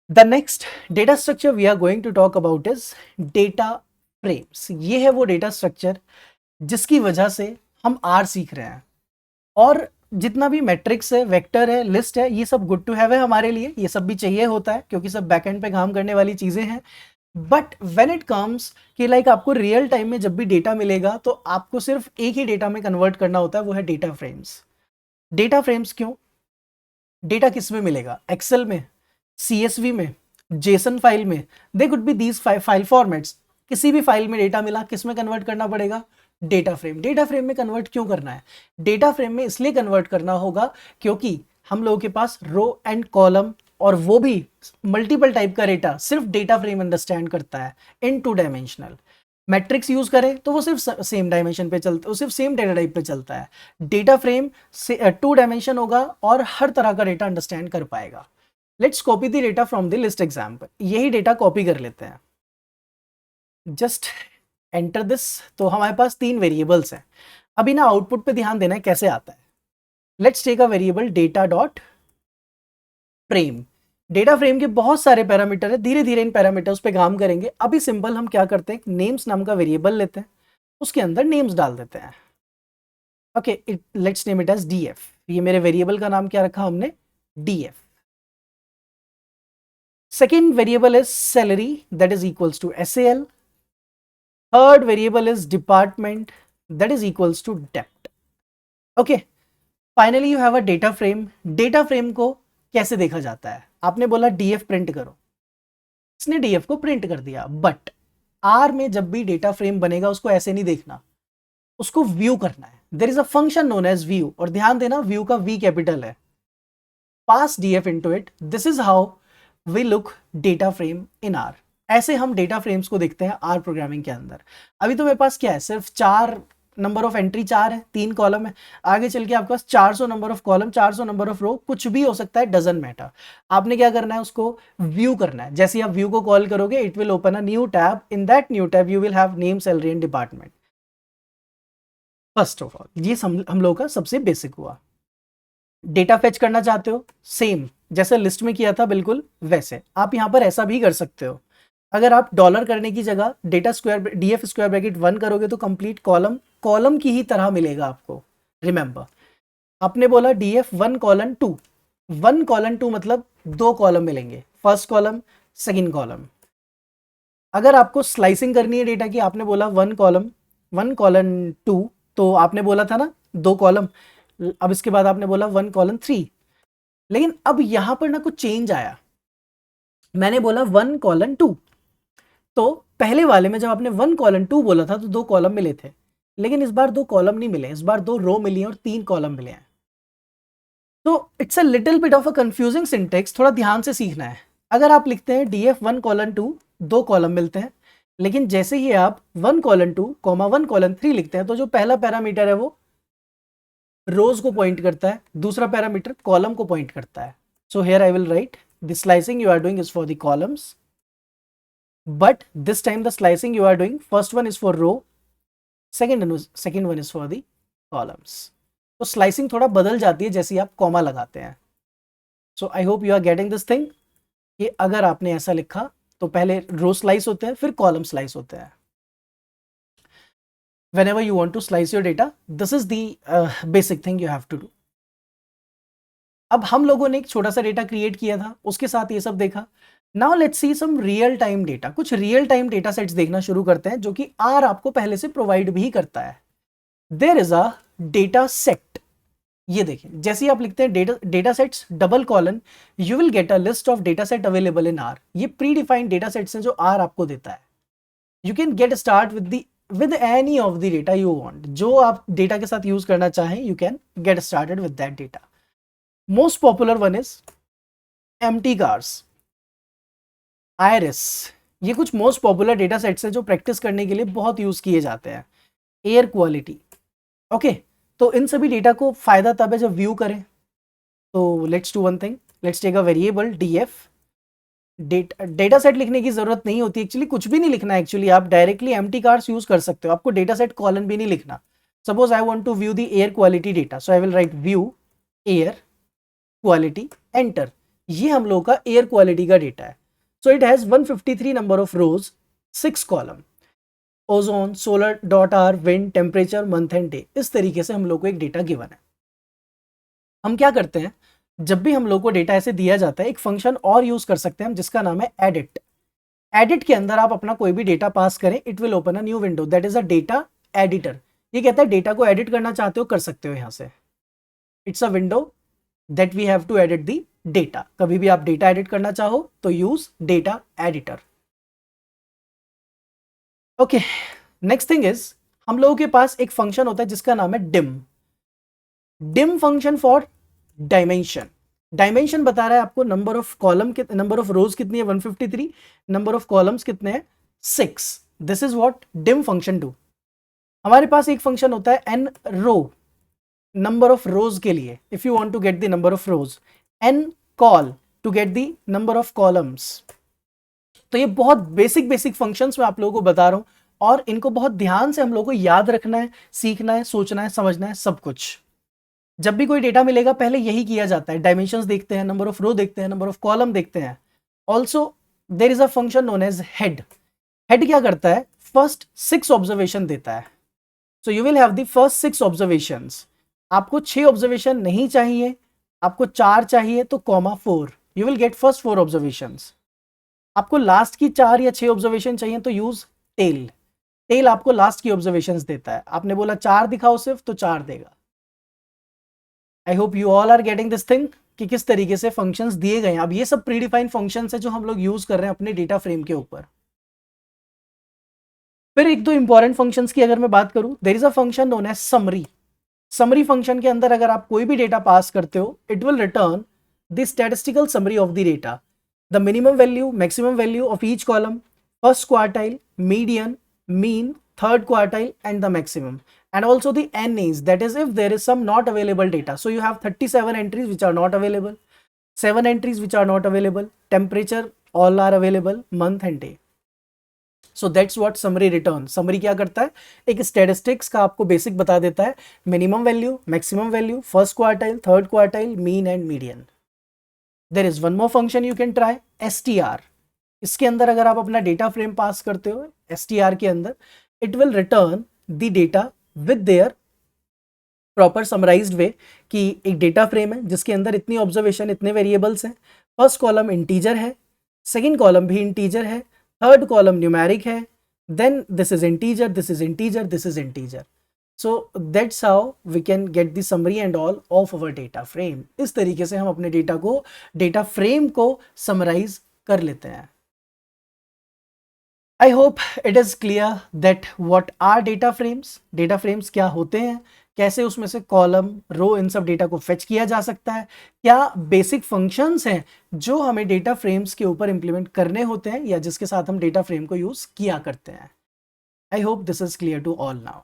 The next data structure we are going to talk about is data frames. ये है वो data structure जिसकी वजह से हम आर सीख रहे हैं। और जितना भी मैट्रिक्स है, वेक्टर है, लिस्ट है, ये सब गुड टू हैव है हमारे लिए, ये सब भी चाहिए होता है क्योंकि सब बैकएंड पे काम करने वाली चीजें हैं। बट व्हेन इट कम्स कि लाइक आपको रियल टाइम में जब भी डेटा मिलेगा तो आपको सिर्फ एक ही डेटा में कन्वर्ट करना होता है, वो है डेटा फ्रेम्स। डेटा फ्रेम्स क्यों? डेटा किस में मिलेगा? एक्सेल में, सीएसवी में, जेसन फाइल में, they could be these file formats. किसी भी फाइल में डेटा मिला, किस में कन्वर्ट करना पड़ेगा? Data frame. डेटा फ्रेम में कन्वर्ट क्यों करना है? डेटा फ्रेम में इसलिए कन्वर्ट करना होगा क्योंकि हम लोगों के पास रो एंड कॉलम, और वो भी मल्टीपल टाइप का डेटा सिर्फ डेटा फ्रेम अंडरस्टैंड करता है इन टू डायमेंशनल। मैट्रिक्स यूज करें तो वो सिर्फ सेम डायमेंशन पे चलता है, वो सिर्फ सेम डेटा टाइप पे चलता है। डेटा फ्रेम से 2 डायमेंशन होगा और हर तरह का डेटा अंडरस्टैंड कर पाएगा। Let's copy the data from the list example. यही डेटा कॉपी कर लेते हैं, जस्ट एंटर दिस। तो हमारे पास 3 वेरिएबल्स हैं। अभी ना आउटपुट पे ध्यान देना है कैसे आता है। Let's take a variable data dot frame. Data frame के बहुत सारे पैरामीटर है, धीरे धीरे इन पैरामीटर्स पे काम करेंगे। अभी सिंपल हम क्या करते हैं, नेम्स नाम का वेरिएबल लेते हैं, उसके अंदर नेम्स डाल देते हैं। Okay, let's name it as DF. ये मेरे वेरिएबल का नाम क्या रखा हमने? DF. Second variable is salary, that is equals to SAL। Third variable is department, that is equals to dept. Okay, finally you have a data frame. Data frame को कैसे देखा जाता है? आपने बोला डीएफ प्रिंट करो, इसने डीएफ को प्रिंट कर दिया। बट आर में जब भी डेटा फ्रेम बनेगा उसको ऐसे नहीं देखना, उसको व्यू करना है। There is a function known as view, और ध्यान देना व्यू का वी कैपिटल है। Pass DF into it, this is how we look data frame in R. ऐसे हम डेटा फ्रेम्स को देखते हैं आर प्रोग्रामिंग के अंदर। अभी तो मेरे पास क्या है, सिर्फ 4 नंबर ऑफ एंट्री 4 है, 3 कॉलम है। आगे चल के आपके पास 400 number of column, 400 number of row, कुछ भी हो सकता है, डजंट मैटर। आपने क्या करना है, उसको व्यू करना है। जैसे आप व्यू को कॉल करोगे, it will open a new tab. In that new tab you will have name, salary and department. First of all ये हम लोग का सबसे बेसिक हुआ। डेटा फेच करना चाहते हो, सेम जैसे लिस्ट में किया था बिल्कुल वैसे आप यहां पर ऐसा भी कर सकते हो। अगर आप डॉलर करने की जगह data square DF square bracket 1 करोगे तो कंप्लीट कॉलम कॉलम की ही तरह मिलेगा आपको। रिमेंबर, आपने बोला डीएफ 1:2, 1:2 मतलब 2 कॉलम मिलेंगे, फर्स्ट कॉलम, सेकंड कॉलम। अगर आपको स्लाइसिंग करनी है डेटा की, आपने बोला 1:2, तो आपने बोला था ना 2 कॉलम। अब इसके बाद आपने बोला 1:3, लेकिन अब यहां पर ना कुछ चेंज आया। मैंने बोला 1:2, तो पहले वाले में जब आपने 1:2 बोला था तो 2 कॉलम मिले थे, लेकिन इस बार 2 कॉलम नहीं मिले, इस बार 2 रो मिली हैं और 3 कॉलम मिले हैं। तो it's a little bit of a confusing syntax, थोड़ा ध्यान से सीखना है। अगर आप लिखते हैं डीएफ 1:2, 2 कॉलम मिलते हैं, लेकिन जैसे ही आप 1:2, 1:3 लिखते हैं तो जो पहला पैरामीटर है वो रोज को पॉइंट करता है, दूसरा पैरामीटर कॉलम को पॉइंट करता है। So here I will write the slicing you are doing is for the columns, but this time the slicing you are doing, first one is for row, second one is for the columns. तो slicing थोड़ा बदल जाती है जैसे आप comma लगाते हैं। So I hope you are getting this thing कि अगर आपने ऐसा लिखा तो पहले रो स्लाइस होते हैं, फिर कॉलम स्लाइस होते हैं। whenever you want to slice your data, this is the basic thing you have to do. अब हम लोगों ने एक छोटा सा डेटा क्रिएट किया था, उसके साथ ये सब देखा। Now let's see some real time data. कुछ रियल टाइम डेटा सेट्स देखना शुरू करते हैं जो कि आर आपको पहले से प्रोवाइड भी करता है। There is a data set. ये देखिए, जैसे ही आप लिखते हैं data sets double colon, you will get a list of data set available in R. ये प्री डिफाइंड डेटा सेट्स हैं जो आर आपको देता है। You can get start with any of the data you want. जो आप data के साथ यूज करना चाहें, you can get started with that data. Most popular one is empty cars, iris. ये कुछ मोस्ट पॉपुलर डेटा सेट्स हैं जो प्रैक्टिस करने के लिए बहुत यूज किए जाते हैं। Air quality, okay. तो इन सभी डेटा को फायदा तब है जब व्यू करें। तो let's do one thing, let's take a variable DF. Data set लिखने की जरूरत नहीं होती, एक्चुअली कुछ भी नहीं लिखना है। एक्चुअली आप डायरेक्टली एम्प्टी कार्स यूज कर सकते हो, आपको डेटा सेट कॉलन भी नहीं लिखना। Suppose I want to view the air quality data, so I will write view air quality, enter. ये हम लोग का एयर क्वालिटी का डेटा है। So it has 153 number of rows, 6 column, ozone, solar dot are, wind, temperature, month and day. इस तरीके से हम लोग को एक डेटा गिवन है। हम क्या करते हैं, जब भी हम लोग को डेटा ऐसे दिया जाता है, एक फंक्शन और यूज कर सकते हैं हम जिसका नाम है एडिट। एडिट के अंदर आप अपना कोई भी डेटा पास करें, it will open a new window, that is a data editor. ये कहता है डेटा को एडिट करना चाहते हो कर सकते हो यहां से। It's a window that we have to edit the data. कभी भी आप डेटा एडिट करना चाहो तो use data editor. Okay, next thing is, हम लोगों के पास एक फंक्शन होता है जिसका नाम है dim. Dim function for dimension. Dimension बता रहा है आपको नंबर ऑफ कॉलम के, नंबर ऑफ रोज कितनी है 153, नंबर ऑफ कॉलम्स कितने हैं 6। This is what dim function do. हमारे पास एक फंक्शन होता है n row, number of rows के लिए। If you want to get the number of rows, n col to get the number of columns. तो ये बहुत बेसिक फंक्शंस मैं आप लोगों को बता रहा हूं, और इनको बहुत ध्यान से हम लोगों को याद रखना है, सीखना है, सोचना है, समझना है, सब कुछ। जब भी कोई डेटा मिलेगा पहले यही किया जाता है, डायमेंशंस देखते हैं, नंबर ऑफ रो देखते हैं, नंबर ऑफ कॉलम देखते हैं। Also there is a function known as head. Head क्या करता है, फर्स्ट 6 ऑब्जर्वेशन देता है। So you will have the first 6 observations. आपको 6 ऑब्जर्वेशन नहीं चाहिए, आपको 4 चाहिए तो comma 4, you will get first 4 observations. आपको लास्ट की 4 या 6 ऑब्जर्वेशन चाहिए तो यूज टेल। टेल आपको लास्ट की ऑब्जर्वेशंस देता है। आपने बोला 4 दिखाओ सिर्फ तो 4 देगा। I hope you all are getting this thing कि किस तरीके से फंक्शंस दिए गए हैं। अब ये सब प्रीडिफाइंड फंक्शंस है जो हम लोग यूज कर रहे हैं अपने डेटा फ्रेम के ऊपर। फिर एक दो इंपॉर्टेंट फंक्शंस की अगर मैं बात करूं, there is a function known as summary. Summary function के अंदर अगर आप कोई भी डेटा पास करते हो, it will return the statistical summary of the data, the minimum value, maximum value of each column, first quartile, median, mean, third quartile and the maximum, and also the NAs, that is if there is some not available data. So you have 37 entries which are not available, 7 entries which are not available, temperature all are available, month and day. So that's what summary return. Summary क्या करता है, एक statistics का आपको basic बता देता है, minimum value, maximum value, first quartile, third quartile, mean and median. There is one more function you can try, str. इसके अंदर अगर आप अपना डेटा फ्रेम पास करते हो str के अंदर, it will return the data with their proper summarized way, कि एक डेटा फ्रेम है जिसके अंदर इतनी ऑब्जर्वेशन, इतने वेरिएबल्स हैं। फर्स्ट कॉलम इंटीजर है, सेकंड कॉलम भी इंटीजर है, थर्ड कॉलम न्यूमेरिक है, then this is integer, this is integer, this is integer. So that's how we can get the summary and all of our data frame. इस तरीके से हम अपने data को, data frame को summarise कर लेते हैं। I hope it is clear that what are data frames. Data frames क्या होते हैं, कैसे उसमें से कॉलम, रो, इन सब डेटा को फेच किया जा सकता है, क्या बेसिक फंक्शंस हैं जो हमें डेटा फ्रेम्स के ऊपर इंप्लीमेंट करने होते हैं या जिसके साथ हम डेटा फ्रेम को यूज किया करते हैं। I hope this is clear to all now.